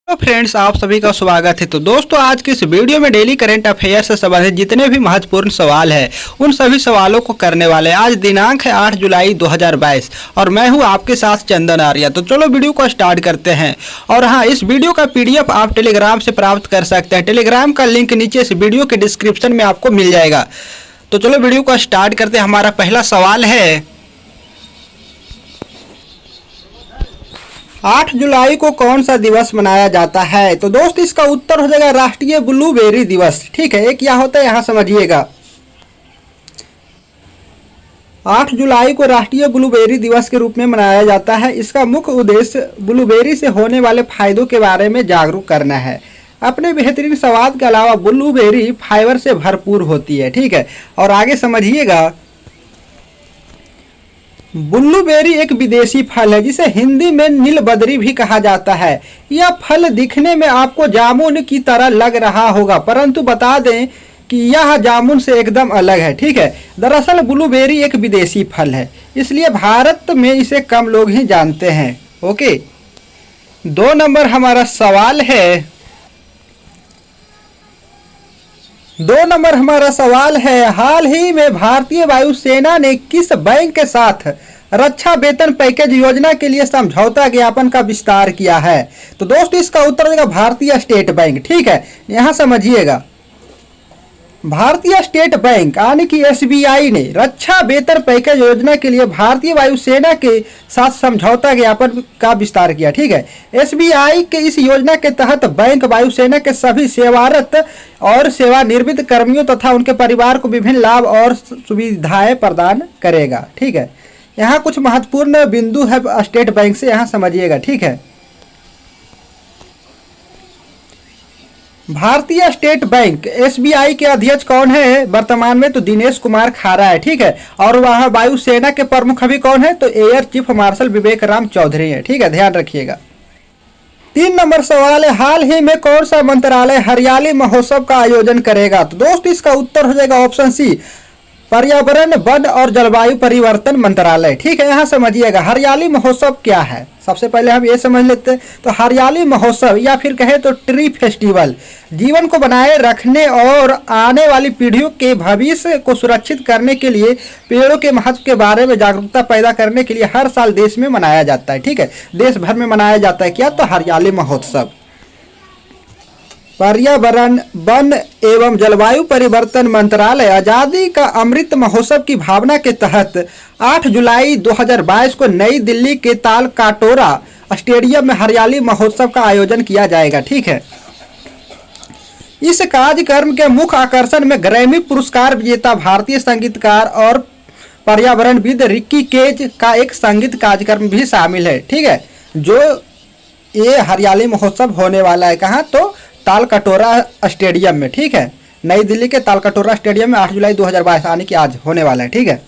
तो फ्रेंड्स, आप सभी का स्वागत है। तो दोस्तों, आज की इस वीडियो में डेली करंट अफेयर से संबंधित जितने भी महत्वपूर्ण सवाल है उन सभी सवालों को करने वाले हैं। आज दिनांक है 8 जुलाई 2022 और मैं हूं आपके साथ चंदन आर्या। तो चलो वीडियो को स्टार्ट करते हैं। और हाँ, इस वीडियो का पीडीएफ आप टेलीग्राम से प्राप्त कर सकते हैं। टेलीग्राम का लिंक नीचे इस वीडियो के डिस्क्रिप्शन में आपको मिल जाएगा। तो चलो वीडियो को स्टार्ट करते हैं। हमारा पहला सवाल है, 8 जुलाई को कौन सा दिवस मनाया जाता है? तो दोस्त, इसका उत्तर हो जाएगा राष्ट्रीय ब्लूबेरी दिवस। ठीक है, ये क्या होता है यहाँ समझिएगा। 8 जुलाई को राष्ट्रीय ब्लूबेरी दिवस के रूप में मनाया जाता है। इसका मुख्य उद्देश्य ब्लूबेरी से होने वाले फायदों के बारे में जागरूक करना है। अपने बेहतरीन स्वाद के अलावा ब्लूबेरी फाइबर से भरपूर होती है। ठीक है, और आगे समझिएगा, ब्लूबेरी एक विदेशी फल है जिसे हिंदी में नीलबदरी भी कहा जाता है। यह फल दिखने में आपको जामुन की तरह लग रहा होगा, परंतु बता दें कि यह जामुन से एकदम अलग है। ठीक है, दरअसल ब्लूबेरी एक विदेशी फल है, इसलिए भारत में इसे कम लोग ही जानते हैं। ओके, 2 नंबर हमारा सवाल है। 2 नंबर हमारा सवाल है, हाल ही में भारतीय वायुसेना ने किस बैंक के साथ रक्षा वेतन पैकेज योजना के लिए समझौता ज्ञापन का विस्तार किया है? तो दोस्तों, इसका उत्तर देगा भारतीय स्टेट बैंक। ठीक है, यहां समझिएगा, भारतीय स्टेट बैंक यानी कि एसबीआई ने रक्षा वेतन पैकेज योजना के लिए भारतीय वायुसेना के साथ समझौता ज्ञापन का विस्तार किया। ठीक है, एसबीआई के इस योजना के तहत बैंक वायुसेना के सभी सेवारत और सेवानिवृत्त कर्मियों तथा उनके परिवार को विभिन्न लाभ और सुविधाएं प्रदान करेगा। ठीक है, यहाँ कुछ महत्वपूर्ण बिंदु है स्टेट बैंक से, यहाँ समझिएगा। ठीक है, भारतीय स्टेट बैंक एसबीआई के अध्यक्ष कौन है वर्तमान में? तो दिनेश कुमार खारा है। ठीक है, और वहाँ वायुसेना के प्रमुख अभी कौन है? तो एयर चीफ मार्शल विवेक राम चौधरी है। ठीक है, ध्यान रखिएगा। 3 नंबर सवाल है, हाल ही में कौन सा मंत्रालय हरियाली महोत्सव का आयोजन करेगा? तो दोस्त, इसका उत्तर हो जाएगा ऑप्शन सी, पर्यावरण, वन और जलवायु परिवर्तन मंत्रालय। ठीक है, यहाँ समझिएगा हरियाली महोत्सव क्या है। सबसे पहले हम ये समझ लेते हैं। तो हरियाली महोत्सव या फिर कहे तो ट्री फेस्टिवल जीवन को बनाए रखने और आने वाली पीढ़ियों के भविष्य को सुरक्षित करने के लिए पेड़ों के महत्व के बारे में जागरूकता पैदा करने के लिए हर साल देश में मनाया जाता है। ठीक है, देश भर में मनाया जाता है। क्या? तो हरियाली महोत्सव। पर्यावरण, वन एवं जलवायु परिवर्तन मंत्रालय आज़ादी का अमृत महोत्सव की भावना के तहत 8 जुलाई 2022 को नई दिल्ली के तालकटोरा स्टेडियम में हरियाली महोत्सव का आयोजन किया जाएगा। ठीक है, इस कार्यक्रम के मुख्य आकर्षण में ग्रैमी पुरस्कार विजेता भारतीय संगीतकार और पर्यावरणविद रिकी केज का एक संगीत कार्यक्रम भी शामिल है। ठीक है, जो ये हरियाली महोत्सव होने वाला है कहाँ? तो तालकटोरा स्टेडियम में। ठीक है, नई दिल्ली के तालकटोरा स्टेडियम में 8 जुलाई 2022 यानी कि आज होने वाला है। ठीक है,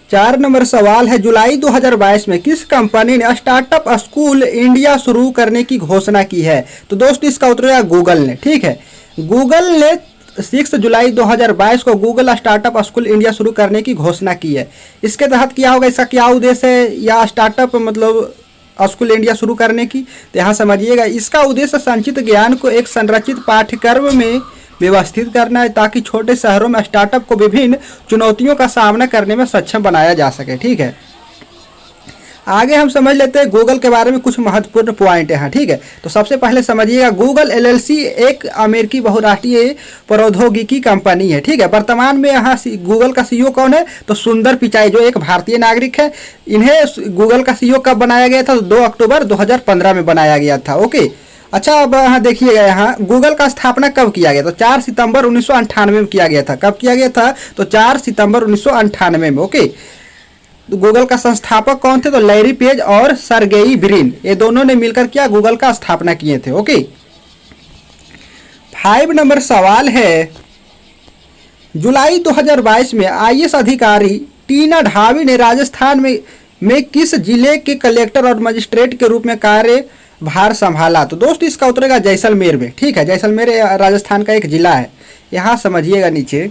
4 नंबर सवाल है, जुलाई 2022 में किस कंपनी ने स्टार्टअप स्कूल इंडिया शुरू करने की घोषणा की है? तो दोस्तों, इसका उत्तर है गूगल ने। ठीक है, गूगल ने 6 जुलाई 2022 को गूगल स्टार्टअप स्कूल इंडिया शुरू करने की घोषणा की है। इसके तहत क्या होगा, इसका क्या उद्देश्य है या स्टार्टअप मतलब स्कूल इंडिया शुरू करने की? तो यहाँ समझिएगा, इसका उद्देश्य संचित ज्ञान को एक संरचित पाठ्यक्रम में व्यवस्थित करना है ताकि छोटे शहरों में स्टार्टअप को विभिन्न चुनौतियों का सामना करने में सक्षम बनाया जा सके। ठीक है, आगे हम समझ लेते हैं गूगल के बारे में कुछ महत्वपूर्ण पॉइंट है। ठीक है, तो सबसे पहले समझिएगा, गूगल एलएलसी एक अमेरिकी बहुराष्ट्रीय प्रौद्योगिकी कंपनी है। ठीक है, वर्तमान में यहाँ गूगल का सीईओ कौन है? तो सुंदर पिचाई, जो एक भारतीय नागरिक है। इन्हें गूगल का सीईओ कब बनाया गया था? तो 2 अक्टूबर 2015 में बनाया गया था। ओके, अच्छा, अब यहाँ देखिएगा, यहाँ गूगल का स्थापना कब किया गया? तो 4 सितंबर 1998 में किया गया था। कब किया गया था? तो 4 सितंबर 1998 में। ओके, तो गूगल का संस्थापक कौन थे? तो लैरी पेज और सर्गेई ब्रिन, ये दोनों ने मिलकर क्या गूगल का स्थापना किए थे। ओके, 5 नंबर सवाल है, जुलाई 2022 में आईएएस अधिकारी टीना ढावी ने राजस्थान में किस जिले के कलेक्टर और मजिस्ट्रेट के रूप में कार्यभार संभाला? तो दोस्त, इसका उत्तर है जैसलमेर में। ठीक है, जैसलमेर राजस्थान का एक जिला है। यहाँ समझिएगा नीचे,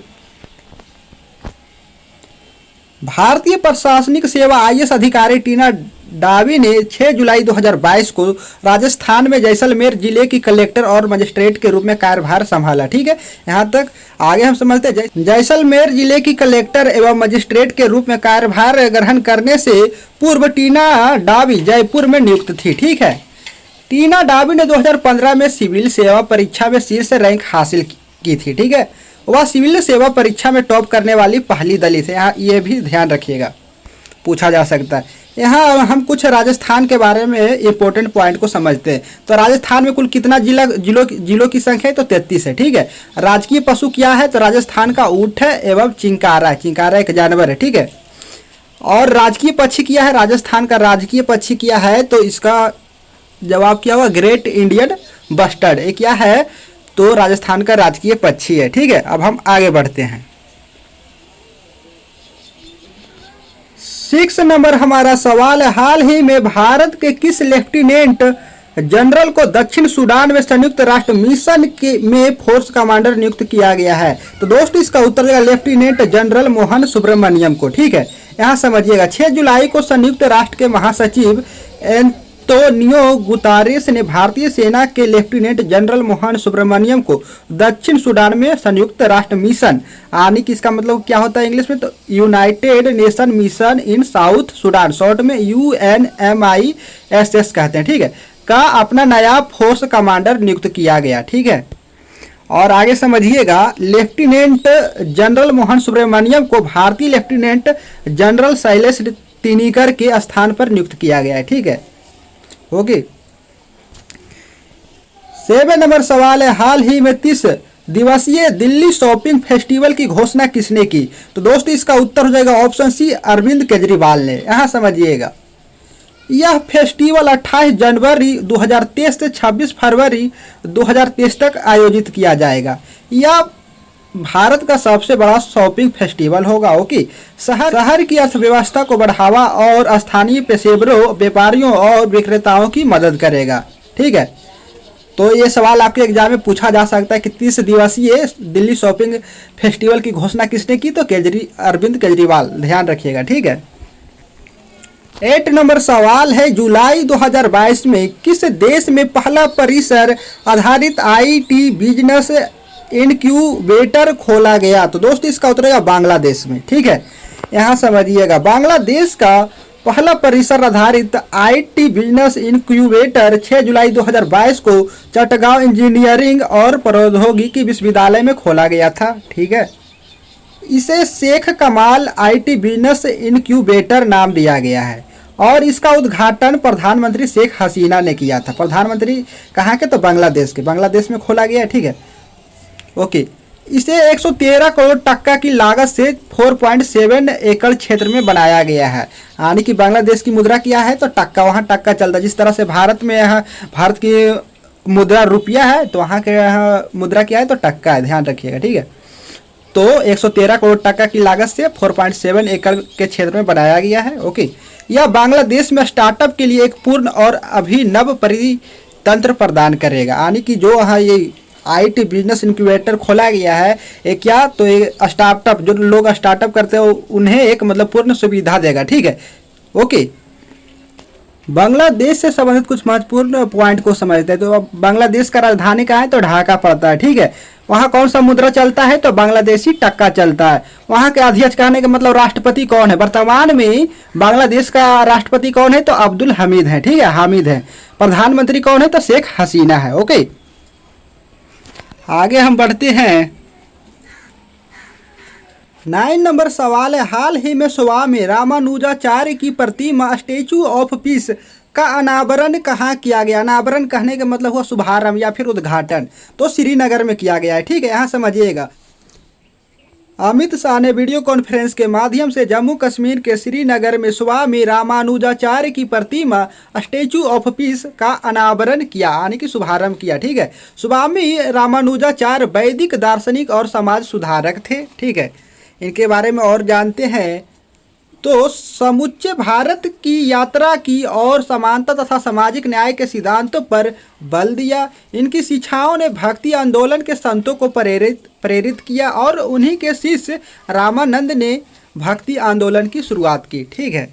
भारतीय प्रशासनिक सेवा आईएएस अधिकारी टीना डाबी ने 6 जुलाई 2022 को राजस्थान में जैसलमेर जिले की कलेक्टर और मजिस्ट्रेट के रूप में कार्यभार संभाला। ठीक है, यहाँ तक आगे हम समझते हैं। जैसलमेर जिले की कलेक्टर एवं मजिस्ट्रेट के रूप में कार्यभार ग्रहण करने से पूर्व टीना डाबी जयपुर में नियुक्त थी। ठीक है, टीना डाबी ने 2015 में सिविल सेवा परीक्षा में शीर्ष रैंक हासिल की थी। ठीक है, वह सिविल सेवा परीक्षा में टॉप करने वाली पहली दलित है। यहाँ ये भी ध्यान रखिएगा, पूछा जा सकता है। यहाँ हम कुछ राजस्थान के बारे में इंपॉर्टेंट पॉइंट को समझते हैं। तो राजस्थान में कुल कितना जिलों की संख्या है? तो 33 है। ठीक है, राजकीय पशु क्या है? तो राजस्थान का ऊंट है एवं चिंकारा। चिंकारा एक जानवर है। ठीक है, और राजकीय पक्षी क्या है? राजस्थान का राजकीय पक्षी क्या है? तो इसका जवाब क्या हुआ? Great Indian bustard. ये क्या है? तो राजस्थान का राजकीय पक्षी है। ठीक है, अब हम आगे बढ़ते हैं। 6 नंबर हमारा सवाल है, हाल ही में भारत के किस लेफ्टिनेंट जनरल को दक्षिण सूडान में संयुक्त राष्ट्र मिशन में फोर्स कमांडर नियुक्त किया गया है? तो दोस्तों इसका उत्तर देगा लेफ्टिनेंट जनरल मोहन सुब्रमण्यम को। ठीक है, यहाँ समझिएगा 6 जुलाई को संयुक्त राष्ट्र के महासचिव एंटोनियो गुतारेस ने भारतीय सेना के लेफ्टिनेंट जनरल मोहन सुब्रमण्यम को दक्षिण सूडान में संयुक्त राष्ट्र मिशन, यानी कि इसका मतलब क्या होता है इंग्लिश में? तो United nation mission in south Sudan, short में UNMISS कहते हैं। ठीक है, का अपना नया फोर्स कमांडर नियुक्त किया गया। ठीक है, और आगे समझिएगा लेफ्टिनेंट जनरल मोहन सुब्रमण्यम को भारतीय लेफ्टिनेंट जनरल शैलेश तिनिकर के स्थान पर नियुक्त किया गया है। ठीक है, ओके। 7 नंबर सवाल है, हाल ही में 30 दिवसीय दिल्ली शॉपिंग फेस्टिवल की घोषणा किसने की? तो दोस्तों इसका उत्तर हो जाएगा ऑप्शन सी, अरविंद केजरीवाल ने। यहाँ समझिएगा यह फेस्टिवल 28 जनवरी 2023 से 26 फरवरी 2023 तक आयोजित किया जाएगा। यह भारत का सबसे बड़ा शॉपिंग फेस्टिवल होगा। ओके, शहर की अर्थव्यवस्था को बढ़ावा और स्थानीय पेशेवरों, व्यापारियों और विक्रेताओं की मदद करेगा। ठीक है, तो ये सवाल आपके एग्जाम में पूछा जा सकता है कि 30 दिवसीय दिल्ली शॉपिंग फेस्टिवल की घोषणा किसने की? तो अरविंद केजरीवाल, ध्यान रखिएगा। ठीक है, 8 नंबर सवाल है, जुलाई 2022 में किस देश में पहला परिसर आधारित IT बिजनेस इनक्यूबेटर खोला गया? तो दोस्तों इसका उत्तर है बांग्लादेश में। ठीक है, यहाँ समझिएगा बांग्लादेश का पहला परिसर आधारित IT बिजनेस इनक्यूबेटर 6 जुलाई 2022 को चटगांव इंजीनियरिंग और प्रौद्योगिकी विश्वविद्यालय में खोला गया था। ठीक है, इसे शेख कमाल IT बिजनेस इनक्यूबेटर नाम दिया गया है और इसका उद्घाटन प्रधानमंत्री शेख हसीना ने किया था। प्रधानमंत्री कहाँ के? तो बांग्लादेश के। बांग्लादेश में खोला गया है। ठीक है, ओके। इसे 113 करोड़ टक्का की लागत से 4.7 एकड़ क्षेत्र में बनाया गया है, यानी कि बांग्लादेश की मुद्रा क्या है? तो टक्का, वहाँ टक्का चलता है। जिस तरह से भारत में यहाँ भारत की मुद्रा रुपया है, तो वहाँ के यहाँ मुद्रा क्या है? तो टक्का है, ध्यान रखिएगा। ठीक है, तो 113 करोड़ टक्का की लागत से 4.7 एकड़ के क्षेत्र में बनाया गया है। ओके, यह बांग्लादेश में स्टार्टअप के लिए एक पूर्ण और अभिनव परितंत्र प्रदान करेगा, यानी कि जो यहाँ ये IT बिजनेस इंक्यूबेटर खोला गया है, ये क्या? तो ये स्टार्टअप, जो लोग स्टार्टअप करते हैं उन्हें एक मतलब पूर्ण सुविधा देगा। ठीक है, ओके। बांग्लादेश से संबंधित कुछ महत्वपूर्ण पॉइंट को समझते हैं। तो बांग्लादेश का राजधानी कहाँ है? तो ढाका पड़ता है। ठीक है, वहाँ कौन सा मुद्रा चलता है? तो बांग्लादेशी टक्का चलता है। वहाँ के अध्यक्ष कहने का मतलब राष्ट्रपति कौन है? वर्तमान में बांग्लादेश का राष्ट्रपति कौन है? तो अब्दुल हमीद है। ठीक है, हामिद है। प्रधानमंत्री कौन है? तो शेख हसीना है। ओके, आगे हम बढ़ते हैं। 9 नंबर सवाल है, हाल ही में स्वामी रामानुजाचार्य की प्रतिमा स्टैचू ऑफ पीस का अनावरण कहाँ किया गया? अनावरण कहने का मतलब हुआ शुभारंभ या फिर उद्घाटन। तो श्रीनगर में किया गया है। ठीक है, यहाँ समझिएगा अमित शाह ने वीडियो कॉन्फ्रेंस के माध्यम से जम्मू कश्मीर के श्रीनगर में स्वामी रामानुजाचार्य की प्रतिमा स्टैचू ऑफ पीस का अनावरण किया, यानी कि शुभारंभ किया। ठीक है, स्वामी रामानुजाचार्य वैदिक दार्शनिक और समाज सुधारक थे। ठीक है, इनके बारे में और जानते हैं। तो समुच्चय भारत की यात्रा की और समानता तथा सामाजिक न्याय के सिद्धांतों पर बल दिया। इनकी शिक्षाओं ने भक्ति आंदोलन के संतों को प्रेरित किया और उन्हीं के शिष्य रामानंद ने भक्ति आंदोलन की शुरुआत की। ठीक है,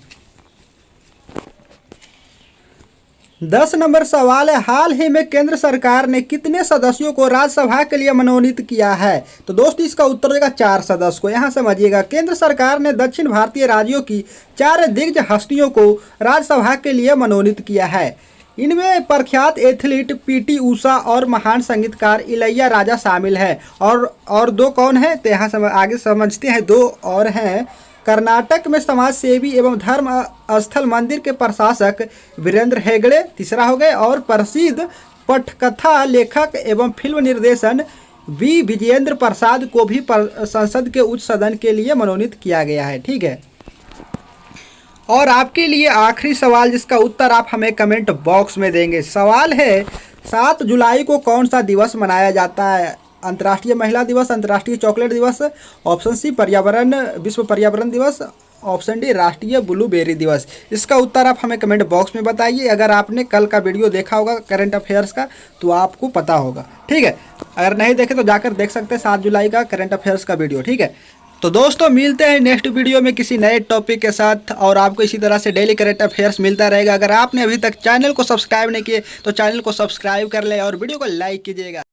10 नंबर सवाल है, हाल ही में केंद्र सरकार ने कितने सदस्यों को राज्यसभा के लिए मनोनीत किया है? तो दोस्तों इसका उत्तर देगा 4 सदस्य को। यहाँ समझिएगा, केंद्र सरकार ने दक्षिण भारतीय राज्यों की 4 दिग्गज हस्तियों को राज्यसभा के लिए मनोनीत किया है। इनमें प्रख्यात एथलीट पीटी उषा और महान संगीतकार इलैयाराजा शामिल है। और 2 कौन है? तो यहाँ आगे समझते हैं। 2 और हैं, कर्नाटक में समाज सेवी एवं धर्म स्थल मंदिर के प्रशासक वीरेंद्र हेगड़े, तीसरा हो गए, और प्रसिद्ध पटकथा लेखक एवं फिल्म निर्देशन वी विजेंद्र प्रसाद को भी संसद के उच्च सदन के लिए मनोनीत किया गया है। ठीक है, और आपके लिए आखिरी सवाल जिसका उत्तर आप हमें कमेंट बॉक्स में देंगे। सवाल है, 7 जुलाई को कौन सा दिवस मनाया जाता है? अंतर्राष्ट्रीय महिला दिवस, अंतर्राष्ट्रीय चॉकलेट दिवस, ऑप्शन सी विश्व पर्यावरण दिवस, ऑप्शन डी राष्ट्रीय ब्लूबेरी दिवस। इसका उत्तर आप हमें कमेंट बॉक्स में बताइए। अगर आपने कल का वीडियो देखा होगा करंट अफेयर्स का तो आपको पता होगा। ठीक है, अगर नहीं देखे तो जाकर देख सकते हैं 7 जुलाई का करंट अफेयर्स का वीडियो। ठीक है, तो दोस्तों मिलते हैं नेक्स्ट वीडियो में किसी नए टॉपिक के साथ, और आपको इसी तरह से डेली करंट अफेयर्स मिलता रहेगा। अगर आपने अभी तक चैनल को सब्सक्राइब नहीं किए तो चैनल को सब्सक्राइब कर ले और वीडियो को लाइक कीजिएगा।